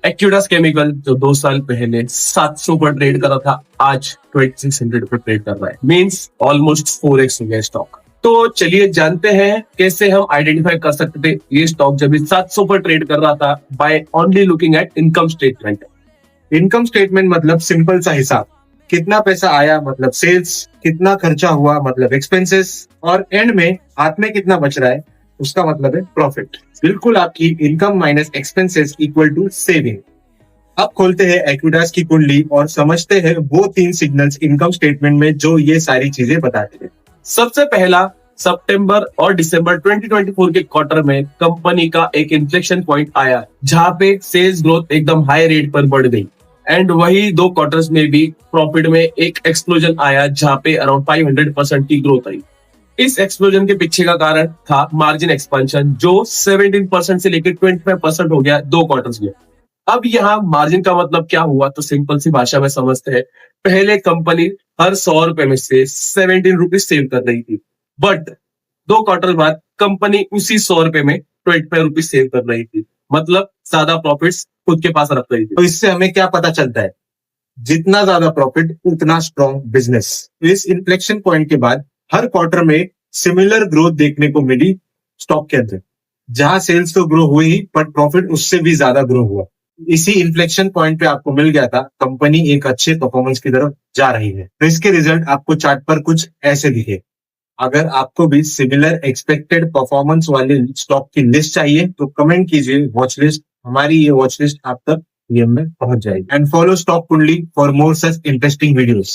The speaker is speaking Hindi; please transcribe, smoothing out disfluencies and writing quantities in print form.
एक्यूडस केमिकल जो 2 साल पहले 700 पर ट्रेड कर रहा था, आज 2600 पर ट्रेड कर रहा है, मींस ऑलमोस्ट 4x हो गया स्टॉक। तो चलिए जानते हैं कैसे हम आइडेंटिफाई कर सकते थे ये स्टॉक जब 700 पर ट्रेड कर रहा था by only looking at income statement. Income statement मतलब सिंपल सा हिसाब, कितना पैसा आया मतलब सेल्स, कितना खर्चा हुआ मतलब एक्सपेंसेस, और एंड में हाथ में कितना बच रहा है उसका मतलब है प्रॉफिट। बिल्कुल आपकी income minus expenses equal to saving. अब खोलते हैं एक्विडास की कुंडली और समझते हैं वो 3 सिग्नल्स इनकम स्टेटमेंट में जो ये सारी चीजें बताते हैं। सबसे पहला, सितंबर और दिसंबर 2024 के क्वार्टर में कंपनी का एक इन्फ्लेक्शन पॉइंट आया जहां पे सेल्स ग्रोथ एकदम हाई रेट पर बढ़ गई, एंड वही 2 क्वार्टर्स में भी प्रॉफिट में एक एक्सप्लोजन आया जहां पे अराउंड 500% की ग्रोथ आई। इस एक्सप्लोजन के पीछे का कारण था मार्जिन एक्सपेंशन जो 17% से लेकर 25% हो गया 2 क्वार्टर्स में। अब यहाँ मार्जिन का मतलब क्या हुआ, तो सिंपल सी भाषा में समझते हैं। पहले कंपनी हर 100 रुपए में से 17 रुपीज सेव कर रही थी, बट 2 क्वार्टर बाद कंपनी उसी 100 रुपए में 25 रुपीज सेव कर रही थी, मतलब ज्यादा प्रॉफिट्स खुद के पास रख रही थी। तो इससे हमें क्या पता चलता है, जितना ज्यादा प्रॉफिट उतना स्ट्रॉन्ग बिजनेस। इस इन्फ्लेक्शन पॉइंट के बाद हर क्वार्टर में सिमिलर ग्रोथ देखने को मिली स्टॉक के अंदर, जहां सेल्स तो ग्रो हुई ही बट प्रॉफिट उससे भी ज्यादा ग्रो हुआ। इसी इन्फ्लेक्शन पॉइंट पे आपको मिल गया था कंपनी एक अच्छे परफॉर्मेंस की तरफ जा रही है। तो इसके रिजल्ट आपको चार्ट पर कुछ ऐसे दिखे। अगर आपको भी सिमिलर एक्सपेक्टेड परफॉर्मेंस वाले स्टॉक की लिस्ट चाहिए तो कमेंट कीजिए वॉच लिस्ट, हमारी ये वॉच लिस्ट आप तक डीएम में पहुंच जाएगी। एंड फॉलो स्टॉक कुंडली for more such interesting videos.